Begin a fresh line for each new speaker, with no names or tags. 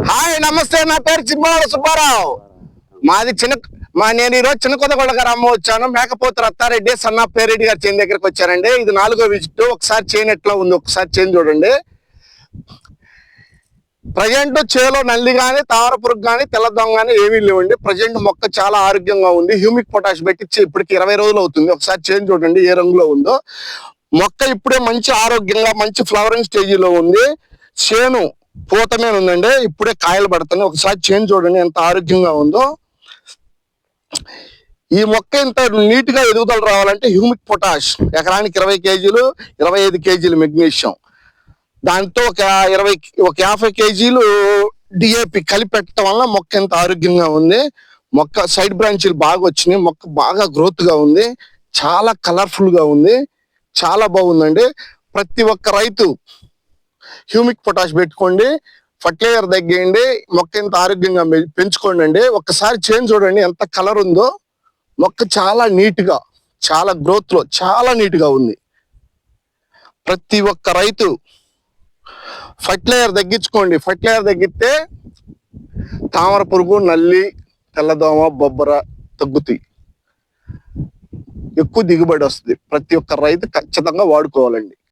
Hi నమస్తే, నా పేరు చిమ్మల సుబ్బారావు. మాది నేను ఈరోజు చిన్న కొత్తగొండ గారు అమ్మ వచ్చాను. మేకపోతు రత్తారెడ్డి సన్నా పేరెడ్డి గారి చేను దగ్గరికి వచ్చానండి. ఇది 4వ విజిట్. ఒకసారి చేను ఎట్లా ఉంది ఒకసారి చేను చూడండి. ప్రజెంట్ చేలో నల్లి కానీ తామరపురుగు కానీ తెల్లదొంగ కానీ ఏమీ లేవండి. ప్రజెంట్ మొక్క చాలా ఆరోగ్యంగా ఉంది. హ్యూమిక్ పొటాష్ పెట్టించి ఇప్పటికి 20 రోజులు అవుతుంది. ఒకసారి చేను చూడండి ఏ రంగులో ఉందో. మొక్క ఇప్పుడే మంచి ఆరోగ్యంగా మంచి ఫ్లవరింగ్ స్టేజీలో ఉంది. చేను పూతమే ఉందండి, ఇప్పుడే కాయలు పడుతున్నాయి. ఒకసారి చేను చూడండి ఎంత ఆరోగ్యంగా ఉందో. ఈ మొక్క ఇంత నీట్ గా ఎదుగుదల రావాలంటే హ్యూమిక్ పొటాష్ ఎకరానికి 20 కేజీలు 25 కేజీలు మెగ్నీషియం, దాంతో ఒక 50 కేజీలు డిఏపి కలిపి పెట్టడం వల్ల మొక్క ఎంత ఆరోగ్యంగా ఉంది. మొక్క సైడ్ బ్రాంచీలు బాగా వచ్చినాయి. మొక్క బాగా గ్రోత్ గా ఉంది. చాలా కలర్ఫుల్ గా ఉంది. చాలా బాగుందండి. ప్రతి ఒక్క రైతు హ్యూమిక్ పొటాష్ పెట్టుకోండి, ఫర్టిలైజర్ తగ్గేయండి, మొక్క ఎంత ఆరోగ్యంగా పెంచుకోండి అండి. ఒక్కసారి చేంజ్ చూడండి ఎంత కలర్ ఉందో. మొక్క చాలా నీట్ గా చాలా గ్రోత్ లో చాలా నీట్ గా ఉంది. ప్రతి ఒక్క రైతు ఫర్టిలైజర్ తగ్గించుకోండి. ఫర్టిలైజర్ తగ్గితే తామర పురుగు, నల్లి, తెల్లదోమ, బొబ్బర తగ్గుతాయి. ఎక్కువ దిగుబడి వస్తుంది. ప్రతి ఒక్క రైతు ఖచ్చితంగా వాడుకోవాలండి.